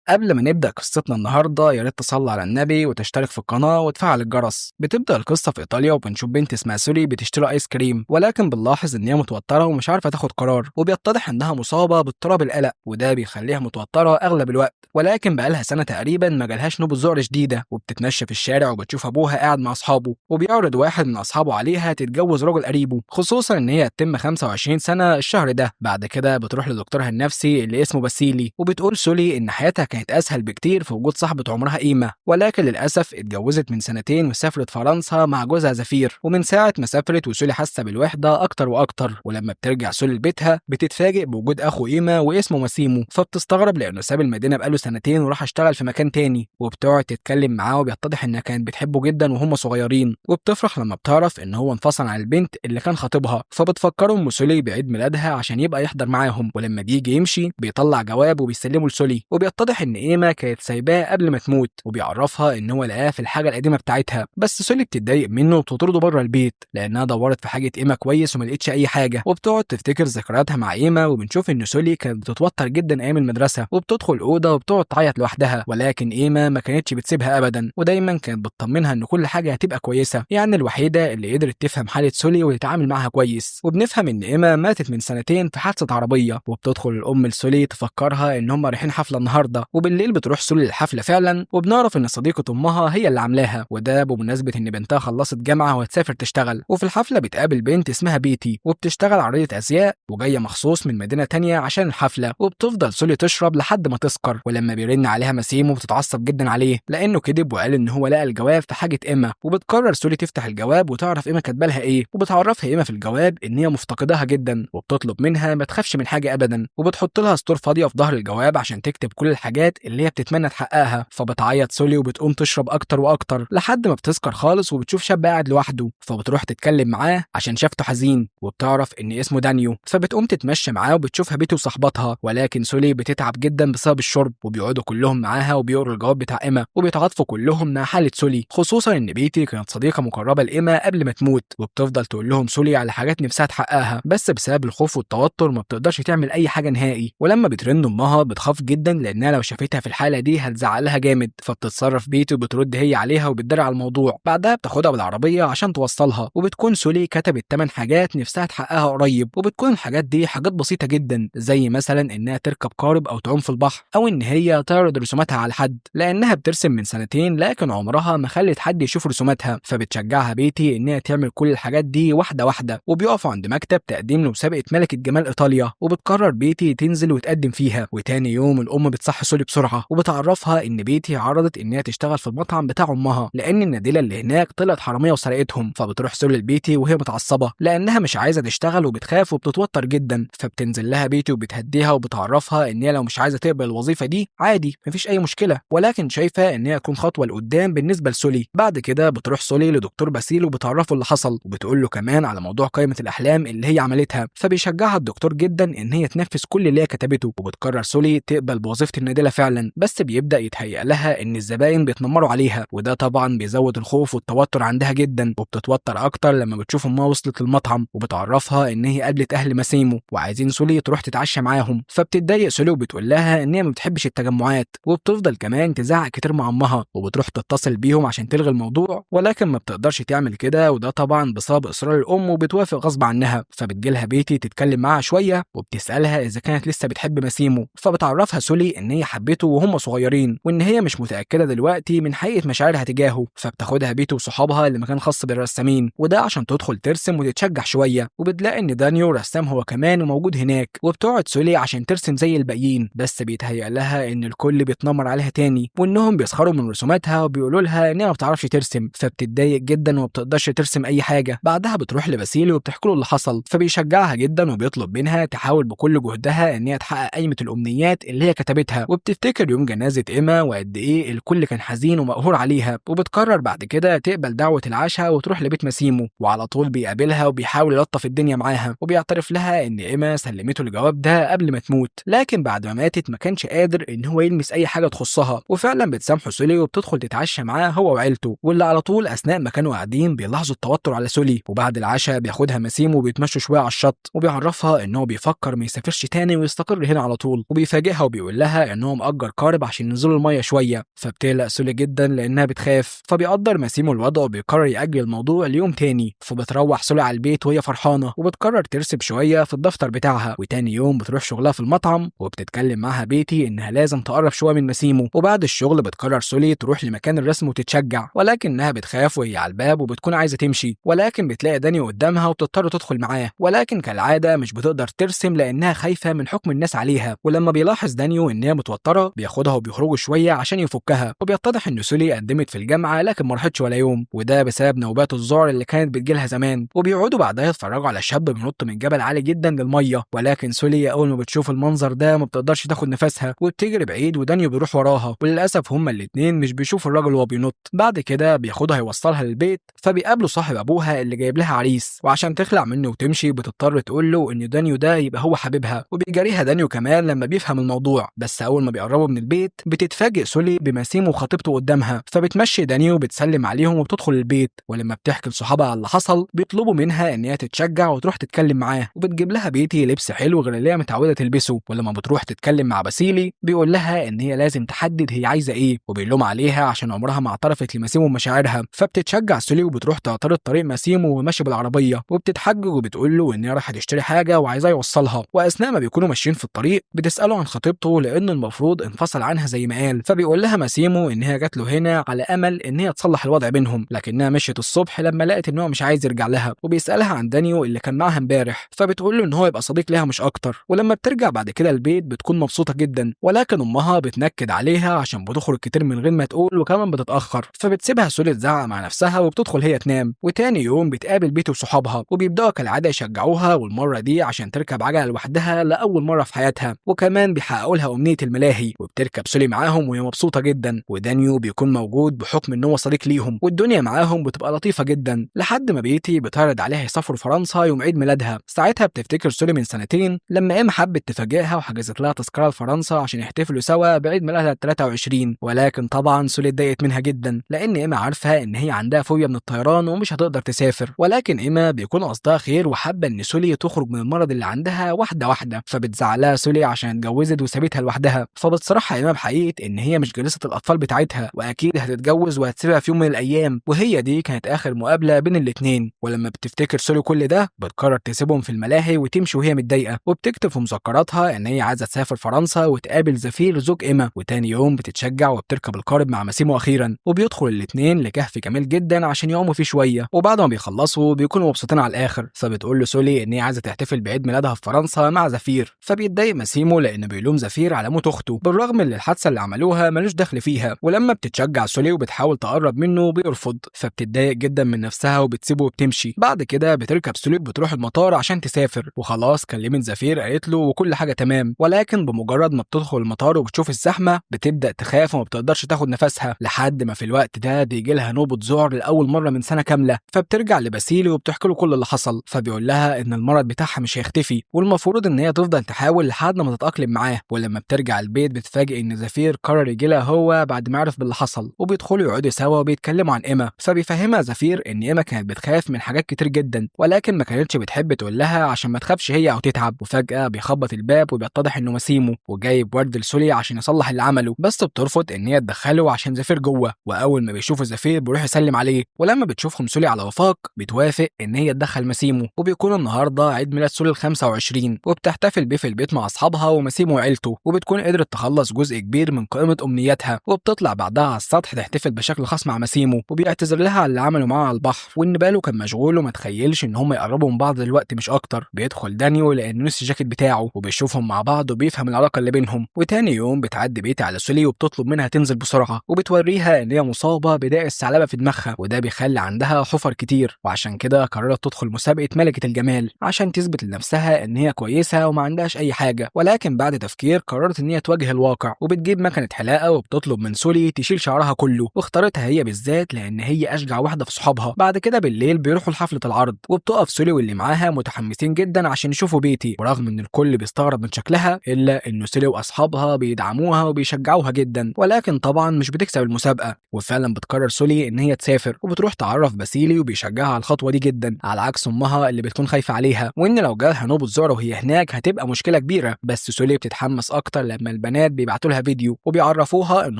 قبل ما نبدأ قصتنا النهاردة يا ريت تصلي على النبي وتشترك في القناة وتفعل الجرس. بتبدأ القصة في إيطاليا وبنشوف بنت اسمها سولي بتشتري آيس كريم، ولكن بنلاحظ إن هي متوترة ومش عارفة تاخد قرار، وبيتضح إنها مصابة باضطراب القلق وده بيخليها متوترة أغلب الوقت. ولكن بقالها سنة تقريبا ما جالهاش نوبة ذعر شديدة، وبتتمشى في الشارع وبتشوف أبوها قاعد مع أصحابه وبيعرض واحد من أصحابه عليها تتجوز راجل قريبه، خصوصا إن هي هتتم 25 سنة الشهر ده. بعد كده بتروح لدكتورها النفسي اللي اسمه باسيلي، وبتقول سولي إن حياتها كانت أسهل بكتير في وجود صاحبة عمرها إيما، ولكن للأسف اتجوزت من سنتين وسافرت فرنسا مع جوزها زفير. ومن ساعة ما سافرت وسولي حاسة بالوحدة أكتر وأكتر، ولما بترجع سولي لبيتها بتتفاجئ بوجود أخو إيما واسمه ماسيمو، فبتستغرب لأنه ساب المدينة بقاله سنتين وراح اشتغل في مكان تاني، وبتقعد تتكلم معاه وبيتضح إنها كانت بتحبه جدا وهم صغيرين، وبتفرح لما بتعرف إن هو انفصل عن البنت اللي كان خاطبها، فبتفكره إن سولي بعيد ميلادها عشان يبقى يحضر معاهم. ولما بيجي يمشي بيطلع جواب وبيسلمه لسولي، وبيتضح إن إيما كانت سايباه قبل ما تموت، وبيعرفها ان هو لقاه في الحاجه القديمه بتاعتها. بس سولي بتتضايق منه وبتطرده بره البيت لانها دورت في حاجه ايما كويس وما لقيتش اي حاجه، وبتقعد تفتكر ذكرياتها مع ايما. وبنشوف ان سولي كانت بتتوتر جدا ايام المدرسه وبتدخل اوضه وبتقعد تعيط لوحدها، ولكن ايما ما كانتش بتسيبها ابدا، ودايما كانت بتطمنها ان كل حاجه هتبقى كويسه، يعني الوحيده اللي قدرت تفهم حاله سولي وتتعامل معاها كويس. وبنفهم ان ايما ماتت من سنتين في حادثه عربيه، وبتدخل الام لسولي تفكرها ان هم رايحين حفله النهارده، وبالليل بتروح سولي للحفله فعلا، وبنعرف ان صديقه امها هي اللي عاملاها، وده بمناسبه ان بنتها خلصت جامعه وهتسافر تشتغل. وفي الحفله بتقابل بنت اسمها بيتي وبتشتغل عرضيه ازياء وجايه مخصوص من مدينه تانية عشان الحفله، وبتفضل سولي تشرب لحد ما تسكر. ولما بيرن عليها مسيمو بتتعصب جدا عليه لانه كذب وقال ان هو لقى الجواب في حاجه ايما، وبتقرر سولي تفتح الجواب وتعرف ايما كاتبه لها ايه، وبتعرفها ايما في الجواب ان هي مفتقداها جدا، وبتطلب منها ما تخافش من حاجه ابدا، وبتحط لها سطور فاضيه في ظهر الجواب عشان تكتب كل الحاجات اللي هي بتتمنى تحققها. فبتعيط سولي وبتقوم تشرب اكتر واكتر لحد ما بتسكر خالص، وبتشوف شاب قاعد لوحده، فبتروح تتكلم معاه عشان شافته حزين، وبتعرف ان اسمه دانيو، فبتقوم تتمشى معاه وبتشوفها بيتي وصاحبتها. ولكن سولي بتتعب جدا بسبب الشرب، وبيقعدوا كلهم معاها وبيقروا الجواب بتاع ايما، وبيتعاطفوا كلهم مع حاله سولي، خصوصا ان بيتي كانت صديقه مقربه لايما قبل ما تموت، وبتفضل تقول لهم سولي على حاجات نفسها تحققها، بس بسبب الخوف والتوتر ما بتقدرش تعمل اي حاجه نهائي. ولما بترن امها بتخاف جدا لانها لو شافتها في الحاله دي هتزعلها جامد، فبتتصرف بيتي وبترد هي عليها وبتدري على الموضوع. بعدها بتاخدها بالعربيه عشان توصلها، وبتكون سولي كتبت 8 حاجات نفسها تحققها قريب، وبتكون الحاجات دي حاجات بسيطه جدا زي مثلا انها تركب قارب او تعوم في البحر، او ان هي تعرض رسوماتها على حد لانها بترسم من سنتين لكن عمرها ما خلت حد يشوف رسوماتها. فبتشجعها بيتي انها تعمل كل الحاجات دي واحده واحده، وبيقفوا عند مكتب تقديم لمسابقه ملكه جمال ايطاليا، وبتقرر بيتي تنزل وتقدم فيها. وتاني يوم الام بتصحي سولي بسرعه وبتعرفها ان بيتي عرضت انها تشتغل في المطعم بتاع امها لان النادله اللي هناك طلعت حراميه وسرقتهم. فبتروح سولي لبيتي وهي متعصبه لانها مش عايزه تشتغل وبتخاف وبتتوتر جدا، فبتنزل لها بيتي وبتهديها وبتعرفها ان هي لو مش عايزه تقبل الوظيفه دي عادي مفيش اي مشكله، ولكن شايفه ان هي تكون خطوه لقدام بالنسبه لسولي. بعد كده بتروح سولي لدكتور باسيل وبتعرفه اللي حصل، وبتقول له كمان على موضوع قائمه الاحلام اللي هي عملتها، فبيشجعها الدكتور جدا ان هي تنفذ كل اللي هي كتبته. وبتقرر سولي تقبل بوظيفه النادله فعلا، بس بيبدا يتهيأ لها ان الزباين بيتنمروا عليها، وده طبعا بيزود الخوف والتوتر عندها جدا، وبتتوتر اكتر لما بتشوف امها وصلت للمطعم وبتعرفها ان هي قابلت اهل ماسيمو وعايزين سولي تروح تتعشى معاهم. فبتتضايق سولي وبتقول لها ان هي ما بتحبش التجمعات، وبتفضل كمان تزعق كتير مع امها، وبتروح تتصل بيهم عشان تلغي الموضوع، ولكن ما بتقدرش تعمل كده، وده طبعا بسبب اصرار الام وبتوافق غصب عنها. فبتجيلها بيتي تتكلم معاها شويه وبتسالها اذا كانت لسه بتحب ماسيمو، فبتعرفها سولي ان هي حبته وهم صغيرين وان هي مش متاكده دلوقتي من حقيقه مشاعرها تجاهه. فبتاخدها بيتي وصحابها لمكان خاص بالرسامين، وده عشان تدخل ترسم وتتشجع شويه، وبتلاقي ان دانيو رسام هو كمان وموجود هناك، وبتقعد سولي عشان ترسم زي الباقيين، بس بيتهيأ لها ان الكل بيتنمر عليها تاني وانهم بيسخروا من رسوماتها وبيقولوا لها انها ما بتعرفش ترسم، فبتتضايق جدا وما بتقدرش ترسم اي حاجه. بعدها بتروح لباسيلي وبتحكي له اللي حصل، فبيشجعها جدا وبيطلب منها تحاول بكل جهدها ان هي تحقق قائمه الامنيات اللي هي كتبتها، وبتفتكر يوم جنازه ايما وقد ايه الكل كان حزين ومقهور عليها، وبتقرر بعد كده تقبل دعوه العشاء وتروح لبيت ماسيمو، وعلى طول بيقابلها وبيحاول يلطف الدنيا معاها، وبيعترف لها ان ايما سلمته الجواب ده قبل ما تموت، لكن بعد ما ماتت ما كانش قادر ان هو يلمس اي حاجه تخصها. وفعلا بتسامحه سولي وبتدخل تتعشى معاه هو وعيلته، واللي على طول اثناء ما كانوا قاعدين بيلاحظوا التوتر على سولي. وبعد العشاء بياخدها ماسيمو وبيتمشوا شويه على الشط، وبيعرفها ان هو بيفكر ما يسافرش تاني ويستقر هنا على طول، وبيفاجئها وبيقول لها ان هو مأجر قارب عشان ينزلوا الميه شويه، فبتقلق سولي جدا لانها بتخاف. فبيقدر ماسيمو الوضع وبيقرر يأجل الموضوع ليوم تاني. فبتروح سولي على البيت وهي فرحانه وبتقرر ترسم شويه في الدفتر بتاعها. وتاني يوم بتروح شغلها في المطعم وبتتكلم معاها بيتي انها لازم تقرب شويه من ماسيمو. وبعد الشغل بتقرر سولي تروح لمكان الرسم وتتشجع، ولكنها بتخاف وهي على الباب وبتكون عايزه تمشي. ولكن بتلاقي دانيو قدامها وبتضطر تدخل معاه، ولكن كالعاده مش بتقدر ترسم لانها خايفه من حكم الناس عليها. ولما بيلاحظ دانيو ان هي متوتره بياخدها وبيخرجوا شويه عشان يفكها. وبيتضح ان سولي قدمت في الجامعه لكن ما راحتش ولا يوم، وده بسبب نوبات الذعر اللي كانت بتجيلها زمان. وبيقعدوا بعدها يتفرجوا على شاب بينط من جبل عالي جدا للميه، ولكن سولي اول ما بتشوف المنظر ده ما بتقدرش تاخد نفسها وبتجري بعيد، ودانيو بيروح وراها. وللاسف هما الاتنين مش بيشوفوا الراجل وهو بينط. بعد كده بياخدها يوصلها للبيت، فبيقابلوا صاحب ابوها اللي جايب لها عريس، وعشان تخلع منه وتمشي بتضطر تقول له ان دانيو ده يبقى هو حبيبها. وبيجاريها دانيو كمان لما بيفهم الموضوع. بس اول ما بيقربوا من البيت بتتفاجئ سولي بماسيمو وخطيبته قدامها، فبتمشي دانيو وبتسلم عليهم وبتدخل البيت. ولما بتحكي لصحابها على اللي حصل بيطلبوا منها ان هي تتشجع وتروح تتكلم معاه، وبتجيب لها بيتي لبس حلو غير اللي هي متعوده تلبسه. ولما بتروح تتكلم مع باسيلي بيقول لها ان هي لازم تحدد هي عايزه ايه، وبيلوم عليها عشان عمرها ما اعترفت لماسيمو مشاعرها. فبتتشجع سولي وبتروح تعترض طريق ماسيمو وماشي بالعربيه، وبتتحجج وبتقول له ان هي رايحه تشتري حاجه وعايزاه يوصلها. واثناء ما بيكونوا ماشيين في الطريق بتساله عن خطيبته لانه المفروض انفصل عنها زي ما قال. فبيقول لها ماسيمو ان هي جات له هنا على امل ان هي تصلح الوضع بينهم، لكنها مشيت الصبح لما لقت ان هو مش عايز يرجع لها. وبيسالها عن دانيو اللي كان معاها امبارح، فبتقول له ان هو يبقى صديق ليها مش اكتر. ولما بترجع بعد كده البيت بتكون مبسوطه جدا، ولكن امها بتنكد عليها عشان بتخرج كتير من غير ما تقول وكمان بتتاخر. فبتسيبها سولي تزعق مع نفسها وبتدخل هي تنام. وتاني يوم بتقابل بيتي وصحابها وبيبداوا كالعاده يشجعوها، والمره دي عشان تركب عجله لوحدها لاول مره في حياتها. وكمان بيحققوا لها امنيه الملاهي، وبتركب سولي معاهم وهي مبسوطه جدا. ودانيو بيكون موجود بحكم ان هو صديق ليهم، والدنيا معاهم بتبقى لطيفه جدا لحد ما بيتي بتعرض عليها يسافروا فرنسا يوم عيد ميلادها. ساعتها بتفتكر سولي من سنتين لما ايما حبت تفاجئها وحجزت لها تذكره لفرنسا عشان يحتفلوا سوا بعيد ميلادها 23. ولكن طبعا سولي اتضايقت منها جدا لان ايما عارفه ان هي عندها فوبيا من الطيران ومش هتقدر تسافر. ولكن ايما بيكون قصدها خير وحابه ان سولي تخرج من المرض اللي عندها واحده واحده. فبتزعلها سولي عشان اتجوزت وسابتها لوحدها. فبتصرحها ايما بحقيقه ان هي مش جلسه الاطفال بتاعتها، واكيد هتتجوز وهتسيبها في يوم من الايام، وهي دي كانت اخر مقابله بين الاتنين. ولما بتفتكر سولي كل ده بتقرر تسيبهم في الملاهي وتمشي وهي متضايقه، وبتكتب في مذكراتها ان هي عايزه تسافر فرنسا وتقابل زفير زوج ايما. وتاني يوم بتتشجع وبتركب القارب مع ماسيمو اخيرا، وبيدخل الاتنين لكهف جميل جدا عشان يقوموا فيه شويه. وبعد ما بيخلصوا بيكونوا مبسوطين على الاخر. فبتقول له سولي ان هي عايزه تحتفل بعيد ميلادها في فرنسا مع زفير. فبيتضايق ماسيمو لانه بيلوم زفير على موت اخته بالرغم ان الحادثه اللي عملوها ملوش دخل فيها. ولما بتتشجع سولي وبتحاول تقرب منه بيرفض، فبتتضايق جدا من نفسها وبتسيبه وبتمشي. بعد كده بتركب سولي بتروح المطار عشان تسافر، وخلاص كلمت زفير قالت له وكل حاجه تمام. ولكن بمجرد ما بتدخل المطار وبتشوف الزحمه بتبدا تخاف وما بتقدرش تاخد نفسها، لحد ما في الوقت ده بيجي لها نوبه ذعر لاول مره من سنه كامله. فبترجع لباسيلي وبتحكي له كل اللي حصل. فبيقول لها ان المرض بتاعها مش هيختفي والمفروض ان هي تفضل تحاول لحد ما تتاقلم معاه. ولما بترجع البيت بتفاجئ ان زفير قرر يجي لها هو بعد ما عرف باللي حصل، وبيدخلوا يقعدوا سوا وبيتكلموا عن ايما. فبيفهمها زفير ان ايما كانت بتخاف من حاجات كتير جدا، ولكن ما كانتش بتحب تقول لها عشان ما تخافش هي او تتعب. وفجاه بيخبط الباب وبيتضح انه ماسيمو وجايب ورد لسولي عشان يصلح اللي عمله، بس بترفض ان هي تدخله عشان زفير جوه. واول ما بيشوفوا زفير بيروح يسلم عليه، ولما بتشوفهم سولي على وفاق بتوافق ان هي تدخل ماسيمو. وبيكون النهارده عيد ميلاد سولي ال25 وبتحتفل بيه في البيت مع اصحابها وماسيمو وعيلته، وبتكون قدرت تخلص جزء كبير من قائمه امنياتها. وبتطلع بعدها على السطح تحتفل بشكل خاص مع ماسيمو، وبيعتذر لها على اللي عمله معاها على البحر وان باله كان مشغول وما تخيلش ان هم يقربوا من بعض دلوقتي مش اكتر. بيدخل دانيو لانه نسي الجاكيت بتاعه وبيشوفهم مع بعض وبيفهم العلاقه اللي بينهم. وتاني يوم بتعدي بيتي على سولي وبتطلب منها تنزل بسرعه، وبتوريها ان هي مصابه بداء الثعلبه في دماغها، وده بيخلي عندها حفر كتير. وعشان كده قررت تدخل مسابقه ملكه الجمال عشان تثبت لنفسها ان هي كويسه وما عندهاش اي حاجه. ولكن بعد تفكير قررت ان هي تواجه الواقع، وبتجيب مكنه حلاقه وبتطلب من سولي تشيل شعرها كله، واختارتها هي بالذات لان هي اشجع واحده في صحابها. بعد كده بالليل بيروحوا لحفله العرض، وبتقف سولي واللي معاها متحمسين جدا عشان يشوفوا بيتي، ورغم ان الكل بيستغرب من شكلها الا ان سولي واصحابها بيدعموها وبيشجعوها جدا. ولكن طبعا مش بتكسب المسابقه، وفعلا بتقرر سولي ان هي تسافر وبتروح تعرف باسيلي وبيشجعها على الخطوه دي جدا، على عكس امها اللي بتكون خايفه عليها وان لو جالها نوبه ذعر وهي هناك هتبقى مشكله كبيره. بس سولي بتتحمس اكتر لما البنات بيبعتوا لها فيديو وبيعرفوها ان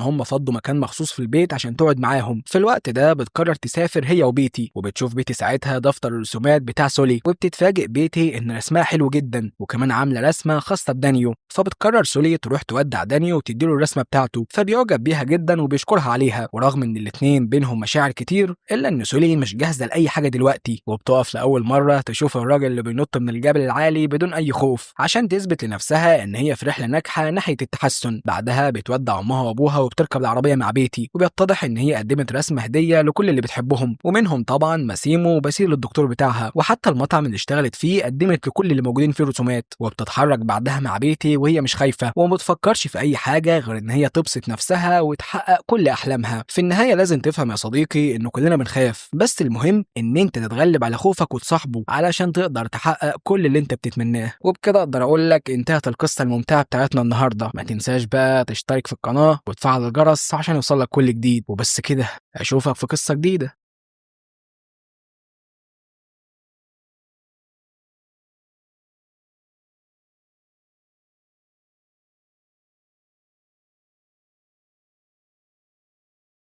هم فضوا مكان مخصوص في البيت عشان تقعد معاهم. في الوقت ده بتقرر تسافر هي وبيتي، وبتشوف بيتي ساعتها دفتر الرسومات بتاع سولي، وبتتفاجئ بيتي ان رسمها حلو جدا وكمان عامله رسمه خاصه بدانيو. فبتقرر سولي تروح تودع دانيو وتديله الرسمه بتاعته، فبيعجب بيها جدا وبيشكرها عليها. ورغم ان الاتنين بينهم مشاعر كتير الا ان سولي مش جاهزه لاي حاجه دلوقتي، وبتقف لاول مره تشوف الراجل اللي بينط من الجبل العالي بدون اي خوف عشان تثبت لنفسها ان هي في رحله ناجحه ناحيه التحسن. بعدها بتودع امها وابوها وبتركب العربيه مع بيتي، وبيتضح ان هي قدمت رسمه هديه لكل اللي بتحبهم، ومنهم طبعا ماسيمو وباسيل الدكتور بتاعها، وحتى المطعم اللي اشتغلت فيه قدمت لكل اللي موجودين فيه رسومات. وبتتحرك بعدها مع بيتي وهي مش خايفه وما بتفكرش في اي حاجه غير ان هي تبسط نفسها وتحقق كل احلامها. في النهايه لازم تفهم يا صديقي انه كلنا بنخاف، بس المهم ان انت تتغلب على خوفك وتصاحبه علشان تقدر تحقق كل اللي انت بتتمناه. وبكده اقدر اقول لك انتهت القصه الممتعه بتاعتنا النهارده. ما تنساش بقى تشترك في القناه وتفعل الجرس عشان يوصلك كل جديد. وبس كده، اشوفك في قصه جديده.